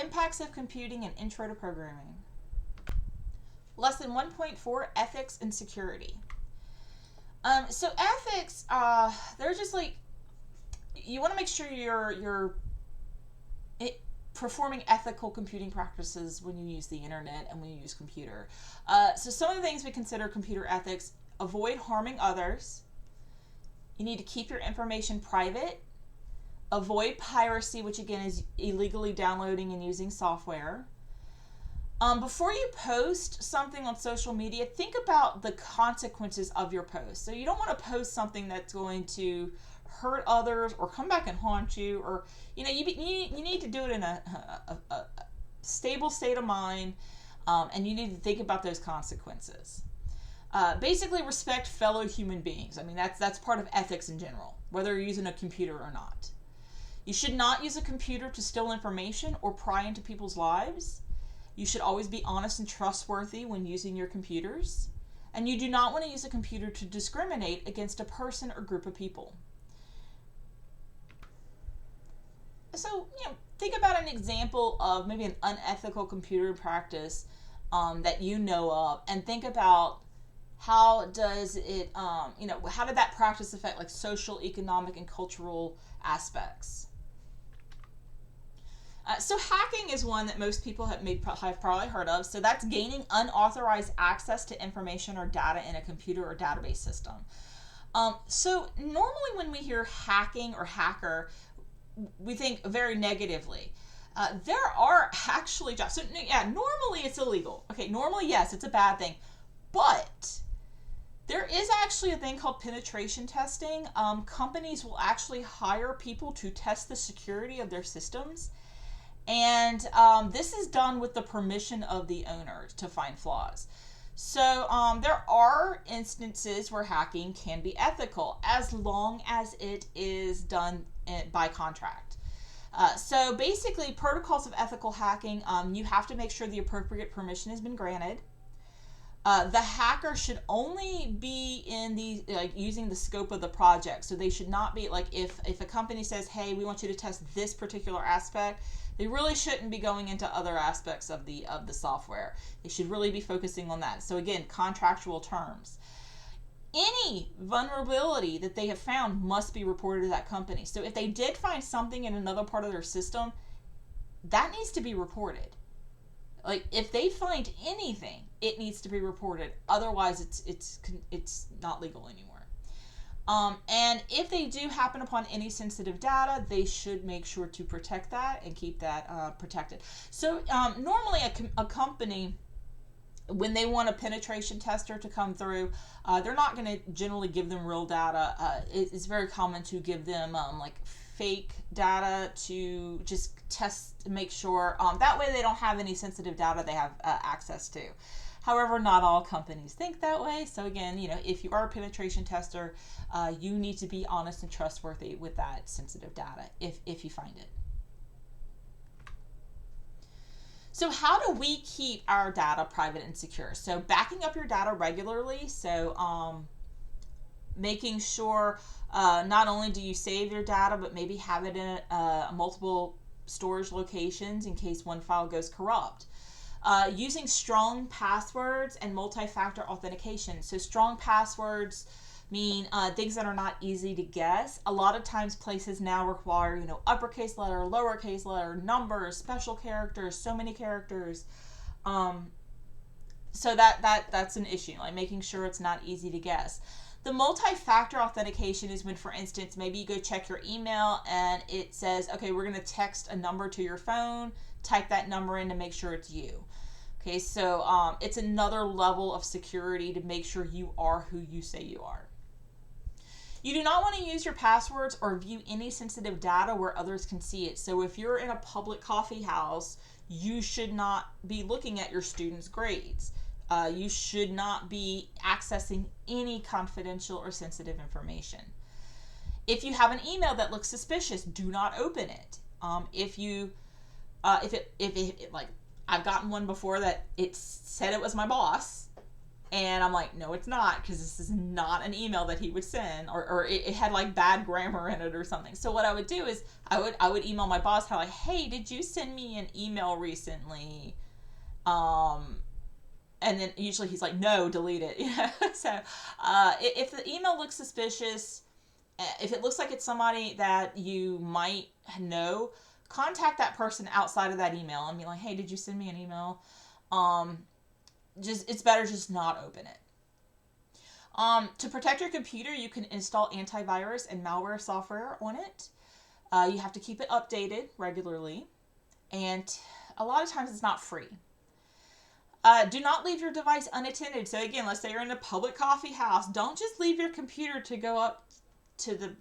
impacts of computing and intro to programming. Lesson 1.4, ethics and security. So ethics, they're just like, you want to make sure you're performing ethical computing practices when you use the internet and when you use computer. So some of the things we consider computer ethics: avoid harming others. You need to keep your information private. Avoid piracy, which again is illegally downloading and using software. Before you post something on social media, think about the consequences of your post. So you don't want to post something that's going to hurt others or come back and haunt you, or you need to do it in a stable state of mind, and you need to think about those consequences. Basically, respect fellow human beings. I mean, that's part of ethics in general, whether you're using a computer or not. You should not use a computer to steal information or pry into people's lives. You should always be honest and trustworthy when using your computers. And you do not want to use a computer to discriminate against a person or group of people. So, think about an example of maybe an unethical computer practice that you know of, and think about how does it, how did that practice affect like social, economic, and cultural aspects? So hacking is one that most people have probably heard of. So that's gaining unauthorized access to information or data in a computer or database system. So normally when we hear hacking or hacker, we think very negatively. There are actually jobs. So normally it's illegal. Okay, normally yes, it's a bad thing. But there is actually a thing called penetration testing. Companies will actually hire people to test the security of their systems. And this is done with the permission of the owner to find flaws. So there are instances where hacking can be ethical as long as it is done by contract. So basically, protocols of ethical hacking, you have to make sure the appropriate permission has been granted. The hacker should only be in using the scope of the project. So they should not be like, if a company says, hey, we want you to test this particular aspect, they really shouldn't be going into other aspects of the software. They should really be focusing on that. So again, contractual terms. Any vulnerability that they have found must be reported to that company. So if they did find something in another part of their system, that needs to be reported. Like if they find anything, it needs to be reported. Otherwise, it's not legal anymore. And if they do happen upon any sensitive data, they should make sure to protect that and keep that protected. So normally a company, when they want a penetration tester to come through, they're not going to generally give them real data. It's very common to give them like fake data to just test to make sure. That way they don't have any sensitive data they have access to. However, not all companies think that way. So again, if you are a penetration tester, you need to be honest and trustworthy with that sensitive data if you find it. So how do we keep our data private and secure? So backing up your data regularly. So making sure not only do you save your data, but maybe have it in multiple storage locations in case one file goes corrupt. Using strong passwords and multi-factor authentication. So strong passwords mean things that are not easy to guess. A lot of times places now require, uppercase letter, lowercase letter, numbers, special characters, so many characters. So that's an issue, like making sure it's not easy to guess. The multi-factor authentication is when, for instance, maybe you go check your email and it says, okay, we're going to text a number to your phone, type that number in to make sure it's you. Okay, so it's another level of security to make sure you are who you say you are. You do not want to use your passwords or view any sensitive data where others can see it. So if you're in a public coffee house, you should not be looking at your students' grades. You should not be accessing any confidential or sensitive information. If you have an email that looks suspicious, do not open it. If I've gotten one before that it said it was my boss, And I'm like, no, it's not, because this is not an email that he would send, or it had like bad grammar in it or something. So what I would do is I would email my boss, how like, hey, did you send me an email recently? Um, and then usually he's like, no, delete it. So if the email looks suspicious, if it looks like it's somebody that you might know, contact that person outside of that email and be like, hey, did you send me an email? Um, just it's better just not open it. To protect your computer, you can install antivirus and malware software on it. You have to keep it updated regularly, and a lot of times it's not free. Do not leave your device unattended. So again, let's say you're in a public coffee house. Don't just leave your computer to go up to the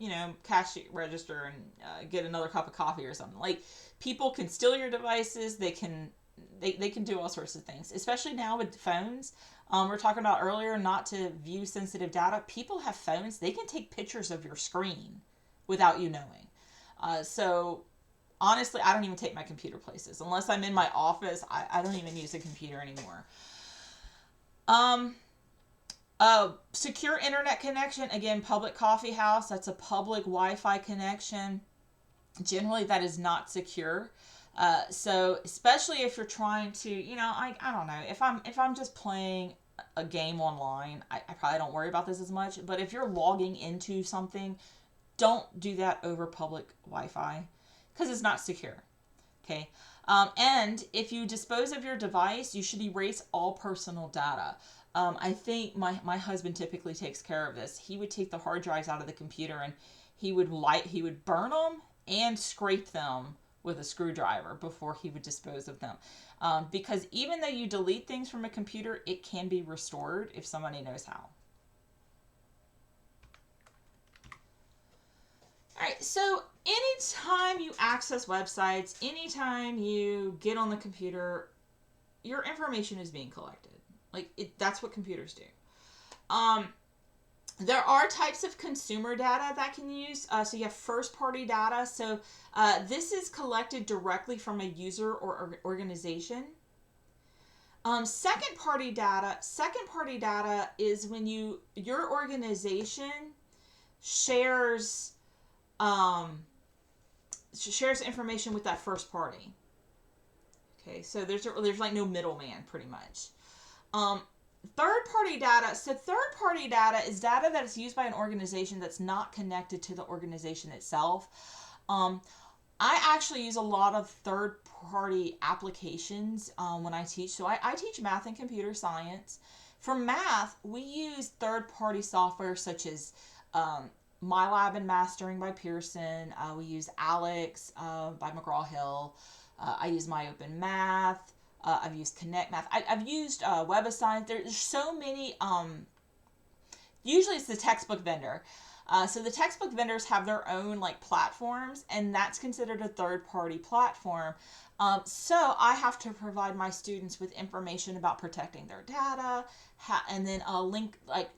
cash register and get another cup of coffee or something. Like, people can steal your devices. They can do all sorts of things, especially now with phones. We are talking about earlier not to view sensitive data. People have phones. They can take pictures of your screen without you knowing. So honestly, I don't even take my computer places. Unless I'm in my office, I don't even use a computer anymore. Um, Secure internet connection. Again, public coffee house. That's a public Wi-Fi connection. Generally, that is not secure. So especially if you're trying to, I don't know, if I'm just playing a game online, I probably don't worry about this as much. But if you're logging into something, don't do that over public Wi-Fi, because it's not secure. Okay. And if you dispose of your device, you should erase all personal data. I think my husband typically takes care of this. He would take the hard drives out of the computer, and he would burn them and scrape them with a screwdriver before he would dispose of them. Because even though you delete things from a computer, it can be restored if somebody knows how. All right, so anytime you access websites, anytime you get on the computer, your information is being collected. That's what computers do. Um, there are types of consumer data that can use. So you have first-party data. So this is collected directly from a user or organization. Second-party data. Second-party data is when your organization shares shares information with that first party. Okay, so there's like no middleman, pretty much. Third-party data. So third-party data is data that is used by an organization that's not connected to the organization itself. I actually use a lot of third-party applications when I teach. So I teach math and computer science. For math, we use third-party software such as MyLab and Mastering by Pearson. We use Alex by McGraw-Hill. I use MyOpenMath. I've used Connect Math. I've used WebAssign. There's so many. Usually it's the textbook vendor. So the textbook vendors have their own platforms, and that's considered a third-party platform. So I have to provide my students with information about protecting their data, and then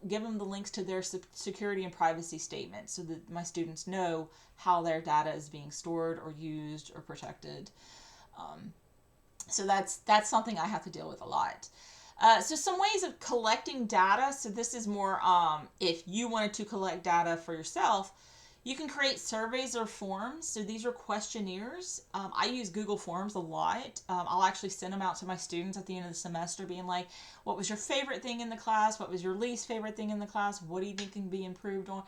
give them the links to their security and privacy statements, so that my students know how their data is being stored or used or protected. So that's something I have to deal with a lot. So some ways of collecting data. So this is more if you wanted to collect data for yourself, you can create surveys or forms. So these are questionnaires. I use Google Forms a lot. I'll actually send them out to my students at the end of the semester, being like, what was your favorite thing in the class? What was your least favorite thing in the class? What do you think can be improved on?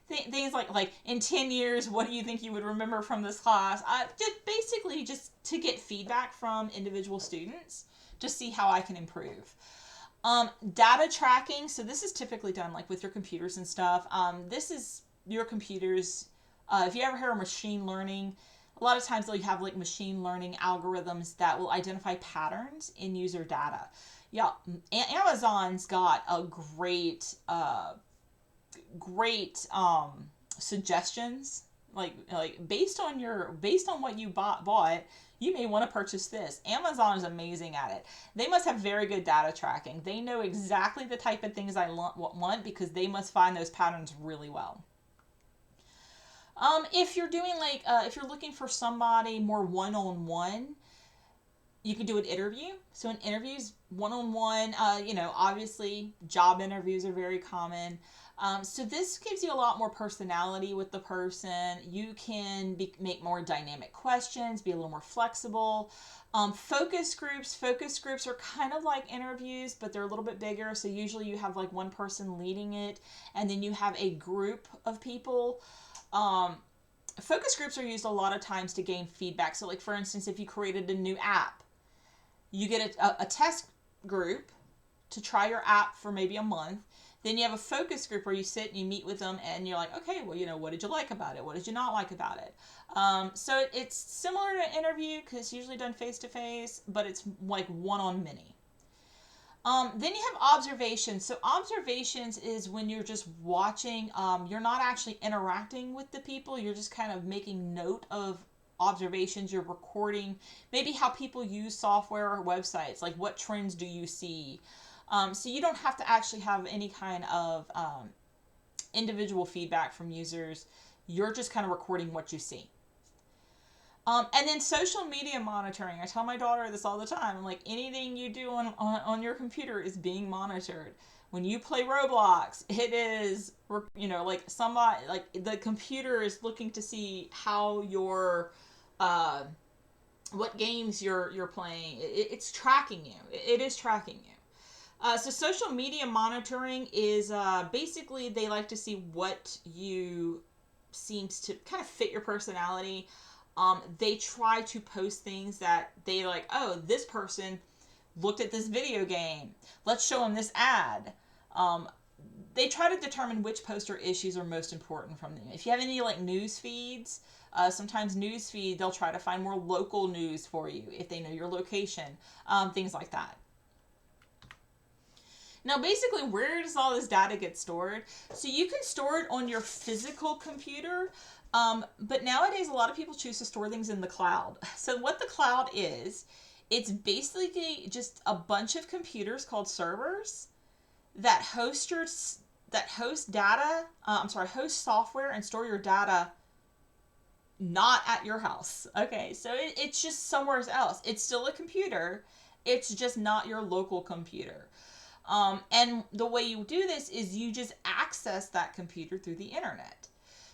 Things like in 10 years, what do you think you would remember from this class? Just to get feedback from individual students to see how I can improve. Data tracking. So this is typically done with your computers and stuff. This is your computers. If you ever hear of machine learning, a lot of times they'll have machine learning algorithms that will identify patterns in user data. Yeah, Amazon's got a great suggestions, based on what you bought, you may want to purchase this. Amazon is amazing at it. They must have very good data tracking. They know exactly the type of things I want, because they must find those patterns really well. If you're doing if you're looking for somebody more one-on-one, You can do an interview. So an interview's one-on-one. Obviously job interviews are very common. So this gives you a lot more personality with the person. You can make more dynamic questions, be a little more flexible. Focus groups are kind of like interviews, but they're a little bit bigger. So usually you have like one person leading it, and then you have a group of people. Focus groups are used a lot of times to gain feedback. So like for instance, if you created a new app, you get a test group to try your app for maybe a month. Then you have a focus group where you sit and you meet with them and you're like, okay, well, what did you like about it? What did you not like about it? So it's similar to an interview because it's usually done face-to-face, but it's like one-on-many. Then you have observations. So observations is when you're just watching. You're not actually interacting with the people. You're just kind of making note of observations. You're recording maybe how people use software or websites. Like what trends do you see? So you don't have to actually have any kind of individual feedback from users. You're just kind of recording what you see. And then social media monitoring. I tell my daughter this all the time. I'm like, anything you do on your computer is being monitored. When you play Roblox, it is, like somebody, like the computer is looking to see how what games you're playing. It's tracking you. It is tracking you. So social media monitoring is basically they like to see what you seems to kind of fit your personality. They try to post things that they like, oh, this person looked at this video game. Let's show them this ad. They try to determine which posts or issues are most important from them. If you have any like news feeds, sometimes news feed, they'll try to find more local news for you if they know your location, things like that. Now, basically, where does all this data get stored? So you can store it on your physical computer, but nowadays a lot of people choose to store things in the cloud. So what the cloud is, it's basically just a bunch of computers called servers that host software and store your data not at your house. Okay, so it's just somewhere else. It's still a computer. It's just not your local computer. And the way you do this is you just access that computer through the internet.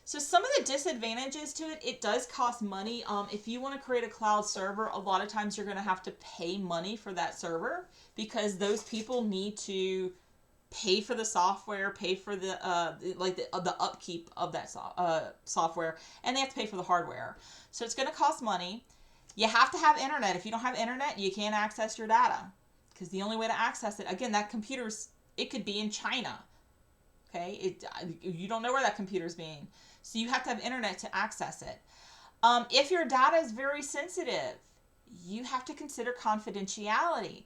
So some of the disadvantages to it, it does cost money. If you want to create a cloud server, a lot of times you're going to have to pay money for that server because those people need to pay for the software, pay for the upkeep of that software, and they have to pay for the hardware. So it's going to cost money. You have to have internet. If you don't have internet, you can't access your data. Because the only way to access it, again, that it could be in China. Okay, you don't know where that computer's being, so you have to have internet to access it. If your data is very sensitive, you have to consider confidentiality.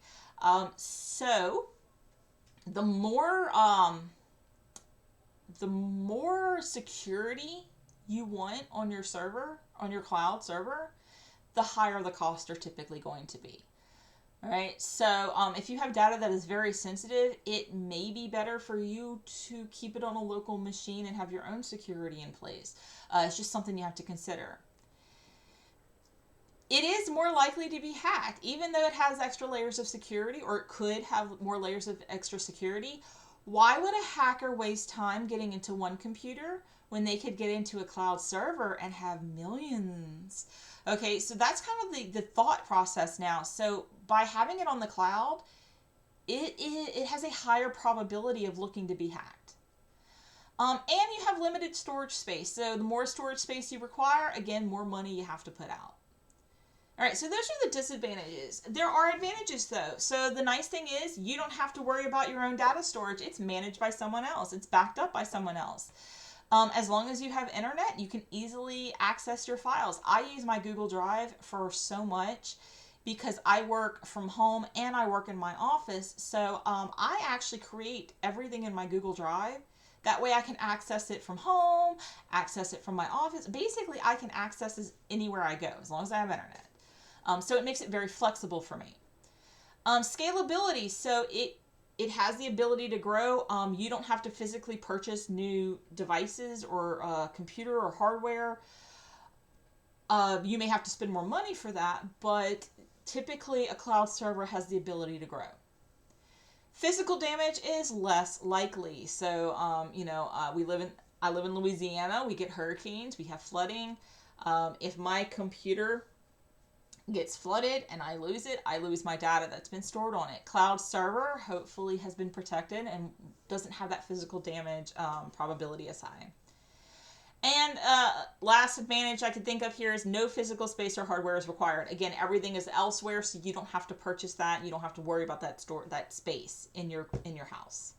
So the more security you want on your server, on your cloud server, the higher the costs are typically going to be. All right, so if you have data that is very sensitive, it may be better for you to keep it on a local machine and have your own security in place. It's just something you have to consider. It is more likely to be hacked, even though it has extra layers of security, or it could have more layers of extra security. Why would a hacker waste time getting into one computer when they could get into a cloud server and have millions? Okay, so that's kind of the thought process now. So by having it on the cloud, it has a higher probability of looking to be hacked. And you have limited storage space. So the more storage space you require, again, more money you have to put out. All right, so those are the disadvantages. There are advantages, though. So the nice thing is you don't have to worry about your own data storage. It's managed by someone else. It's backed up by someone else. As long as you have internet, you can easily access your files. I use my Google Drive for so much because I work from home and I work in my office. So I actually create everything in my Google Drive. That way I can access it from home, access it from my office. Basically, I can access this anywhere I go as long as I have internet. So it makes it very flexible for me. Scalability, so it has the ability to grow. You don't have to physically purchase new devices or computer or hardware. You may have to spend more money for that, but typically a cloud server has the ability to grow. Physical damage is less likely. So, I live in Louisiana. We get hurricanes. We have flooding. If my computer gets flooded and I lose it, I lose my data that's been stored on it. Cloud server hopefully has been protected and doesn't have that physical damage probability as high. And last advantage I could think of here is no physical space or hardware is required. Again, everything is elsewhere, so you don't have to purchase that. You don't have to worry about that space in your house.